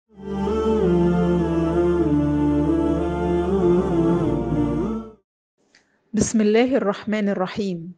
بسم الله الرحمن الرحيم.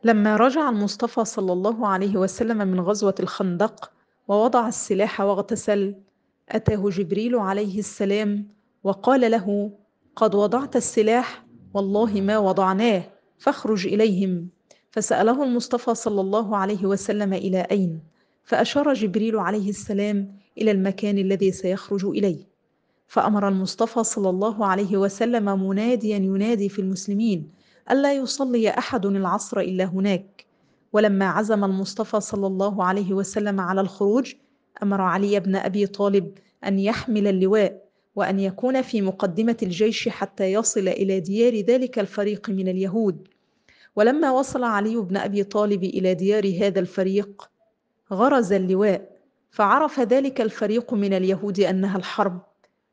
لما رجع المصطفى صلى الله عليه وسلم من غزوة الخندق ووضع السلاح واغتسل، أتاه جبريل عليه السلام وقال له: قد وضعت السلاح، والله ما وضعناه، فاخرج إليهم. فسأله المصطفى صلى الله عليه وسلم: إلى أين؟ فأشار جبريل عليه السلام إلى المكان الذي سيخرج إليه. فأمر المصطفى صلى الله عليه وسلم مناديا ينادي في المسلمين ألا يصلي أحد العصر إلا هناك. ولما عزم المصطفى صلى الله عليه وسلم على الخروج، أمر علي بن أبي طالب أن يحمل اللواء وأن يكون في مقدمة الجيش حتى يصل إلى ديار ذلك الفريق من اليهود. ولما وصل علي بن أبي طالب إلى ديار هذا الفريق، غرز اللواء، فعرف ذلك الفريق من اليهود أنها الحرب.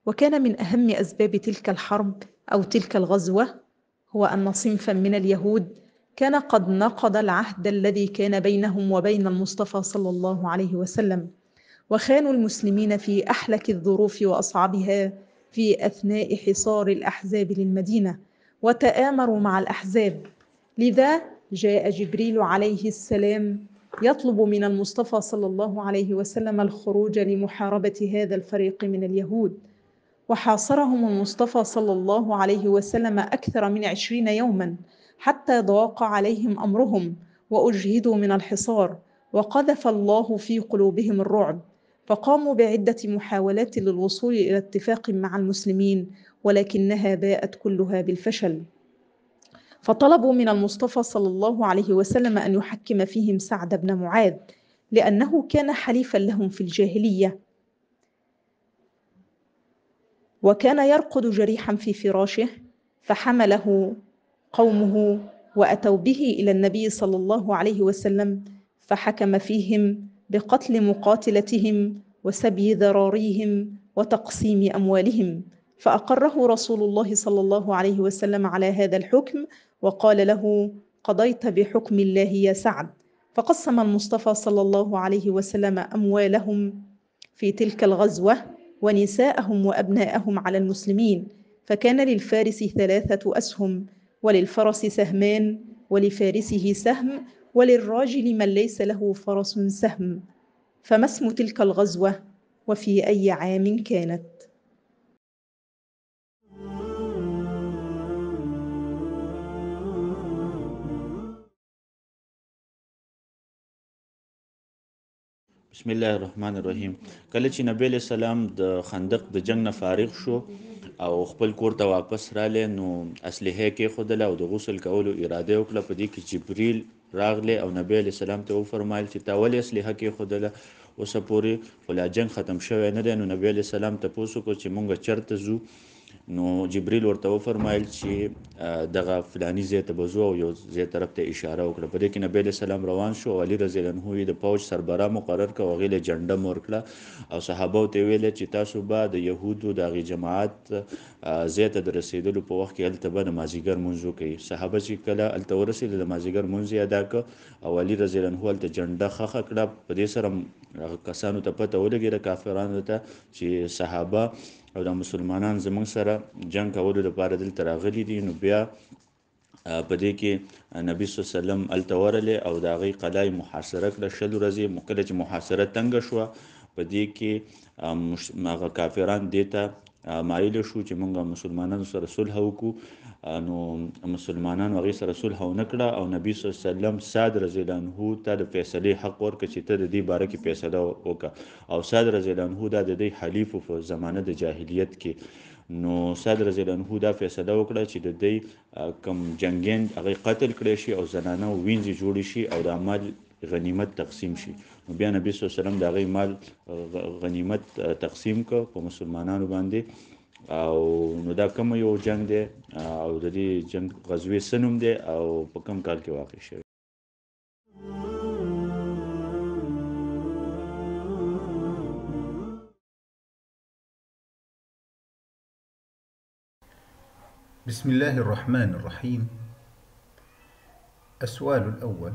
وكان من أهم أسباب تلك الحرب أو تلك الغزوة هو أن صنفا من اليهود كان قد نقض العهد الذي كان بينهم وبين المصطفى صلى الله عليه وسلم، وخانوا المسلمين في أحلك الظروف وأصعبها في أثناء حصار الأحزاب للمدينة، وتآمروا مع الأحزاب. لذا جاء جبريل عليه السلام يطلب من المصطفى صلى الله عليه وسلم الخروج لمحاربة هذا الفريق من اليهود. وحاصرهم المصطفى صلى الله عليه وسلم أكثر من 20 يوما حتى ضاق عليهم أمرهم وأجهدوا من الحصار، وقذف الله في قلوبهم الرعب، فقاموا بعدة محاولات للوصول إلى اتفاق مع المسلمين، ولكنها باءت كلها بالفشل. فطلبوا من المصطفى صلى الله عليه وسلم أن يحكم فيهم سعد بن معاذ، لأنه كان حليفا لهم في الجاهلية، وكان يرقد جريحا في فراشه، فحمله قومه وأتوا به إلى النبي صلى الله عليه وسلم، فحكم فيهم بقتل مقاتلتهم وسبي ذراريهم وتقسيم أموالهم. فأقره رسول الله صلى الله عليه وسلم على هذا الحكم، وقال له: قضيت بحكم الله يا سعد. فقسم المصطفى صلى الله عليه وسلم أموالهم في تلك الغزوة ونساءهم وأبناءهم على المسلمين، فكان للفارس 3 أسهم، وللفرس سهمان، ولفارسه سهم، وللراجل من ليس له فرس سهم. فما اسم تلك الغزوة، وفي أي عام كانت؟ بسم الله الرحمن الرحیم. کله چې نبی علیہ السلام د خندق د جنگ نه فارغ شو او خپل کور ته واپس رالی، نو اسلحه کې خودله او د غسل کولو اراده وکړه. په دې کې جبریل راغلی او نبی علیہ السلام ته وفرمایل چې تا ولې اسلحه کې خودله، اوسه پورې خو لا جنگ ختم شوی نه دی. نو نبی علیہ السلام تپوس وکړو چې مونږ چرته ځو. نو جبریل ورته وفرمایل چې دغه فلانی ځای ته به ځو او یو ځای طرف ته اشاره وکړه. په دې کې نبی علیه السلام روان شو او علي رضی الله عنه یې د پوج سربراه مقرر کړ او هغې له جنډه م ورکړه او صحابو ته یې ویل چې تاسو به د یهودو د هغې جماعت ځای ته د رسېدلو په وخت کې هلته به د مازدیګر مونځ وکوي. صحابه چې کله هلته ورسېدل د مازدیګر مونځ یې ادا کړ او علي رضی الله عنه هلته جنډه ښخه کړه. په دې سره هغه کسانو ته پته ولګېده، کافرانو ته، چې صحابه او د مسلمانان زموږ سره جنگ کولو لپاره دلته راغلي دي. نو بیا په دې کې نبی صلی الله علیه وسلم هلته ورغلی او د هغې قلعه یې محاصره کړه 20 ورځې. کله چې محاصره تنګه شوه، په دې کې هغه کافران دې ته مایل شو چې موږ مسلمانانو سره صلح وکړو. نو مسلمانانو هغې سره صلح ونه کړه او نبی صلی الله علیه وسلم سعد رضی الله عنه ته د فیصلې حق ورکړه چې ته د دې باره کې فیصله وکړه. او سعد رضی الله عنه دا د دې حلیف په زمانه د جاهلیت کې. نو سعد رضی الله عنه دا فیصله وکړه چې د دې کم جنګین هغې قتل کړی شي او زنانه او وینځې جوړې شي او د مال غنیمت تقسیم شي. نو بیا نبی صلی الله علیه وسلم د هغې مال غنیمت تقسیم کړ په مسلمانانو باندې. او نو دا کوم یو جنگ دی او د دې جنگ غزوې څه نوم دی او په کوم کال کې واقع شوی؟ بسم الله الرحمن الرحیم. السؤال الأول،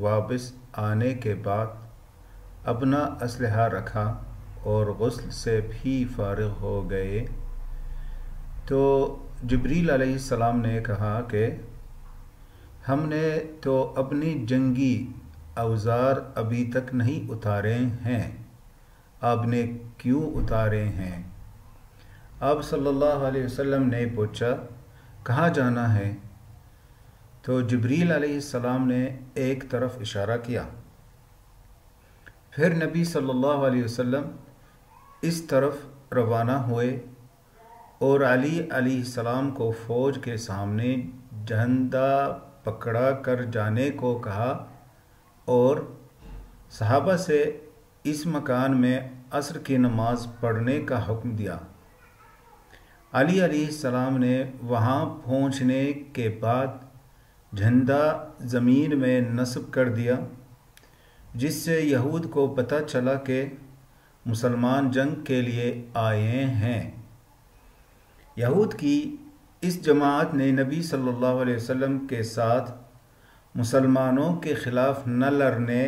واپس آنے کے بعد اپنا اسلحہ رکھا اور غسل سے بھی فارغ ہو گئے تو جبریل علیہ السلام نے کہا کہ ہم نے تو اپنی جنگی اوزار ابھی تک نہیں اتارے ہیں، آپ نے کیوں اتارے ہیں؟ آپ صلی اللہ علیہ وسلم نے پوچھا کہاں جانا ہے؟ تو جبریل علیہ السلام نے ایک طرف اشارہ کیا، پھر نبی صلی اللہ علیہ وسلم اس طرف روانہ ہوئے اور علی علیہ السلام کو فوج کے سامنے جھنڈا پکڑا کر جانے کو کہا اور صحابہ سے اس مکان میں عصر کی نماز پڑھنے کا حکم دیا۔ علی علیہ السلام نے وہاں پہنچنے کے بعد جھنڈا زمین میں نصب کر دیا، جس سے یہود کو پتہ چلا کہ مسلمان جنگ کے لیے آئے ہیں۔ یہود کی اس جماعت نے نبی صلی اللہ علیہ وسلم کے ساتھ مسلمانوں کے خلاف نہ لڑنے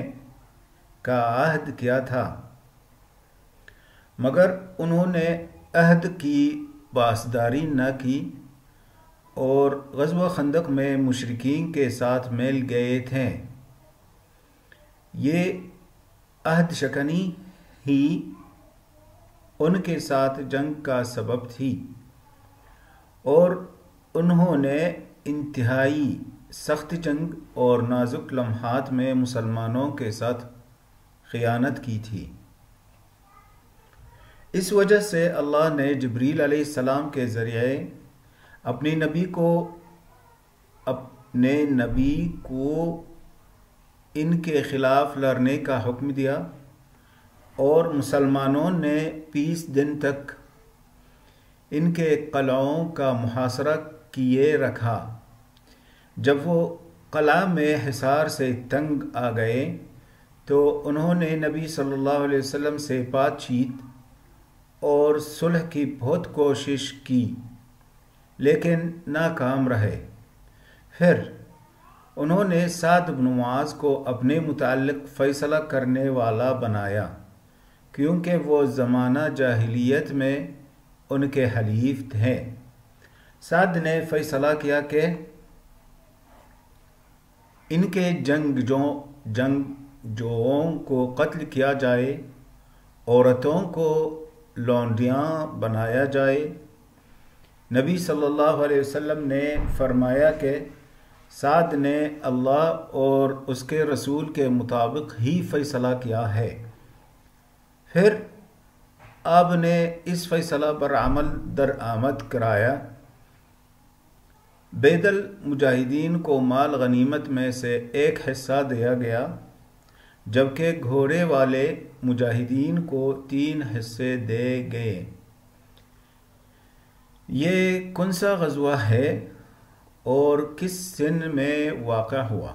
کا عہد کیا تھا، مگر انہوں نے عہد کی پاسداری نہ کی اور غزوہ خندق میں مشرکین کے ساتھ مل گئے تھے۔ یہ عہد شکنی ہی ان کے ساتھ جنگ کا سبب تھی اور انہوں نے انتہائی سخت جنگ اور نازک لمحات میں مسلمانوں کے ساتھ خیانت کی تھی۔ اس وجہ سے اللہ نے جبریل علیہ السلام کے ذریعے اپنے نبی کو ان کے خلاف لڑنے کا حکم دیا اور مسلمانوں نے 20 دن تک ان کے قلعوں کا محاصرہ کیے رکھا۔ جب وہ قلعہ میں حصار سے تنگ آ گئے تو انہوں نے نبی صلی اللہ علیہ وسلم سے بات چیت اور صلح کی بہت کوشش کی لیکن ناکام رہے۔ پھر انہوں نے سعد بن معاذ کو اپنے متعلق فیصلہ کرنے والا بنایا، کیونکہ وہ زمانہ جاہلیت میں ان کے حلیف تھے۔ سعد نے فیصلہ کیا کہ ان کے جنگجوؤں کو قتل کیا جائے، عورتوں کو لونڈیاں بنایا جائے۔ نبی صلی اللہ علیہ وسلم نے فرمایا کہ سعد نے اللہ اور اس کے رسول کے مطابق ہی فیصلہ کیا ہے۔ پھر آپ نے اس فیصلہ پر عمل درآمد کرایا۔ بید المجاہدین کو مال غنیمت میں سے ایک حصہ دیا گیا، جبکہ گھوڑے والے مجاہدین کو 3 حصے دیے گئے۔ یہ کون سا غزوہ ہے اور کس سن میں واقع ہوا؟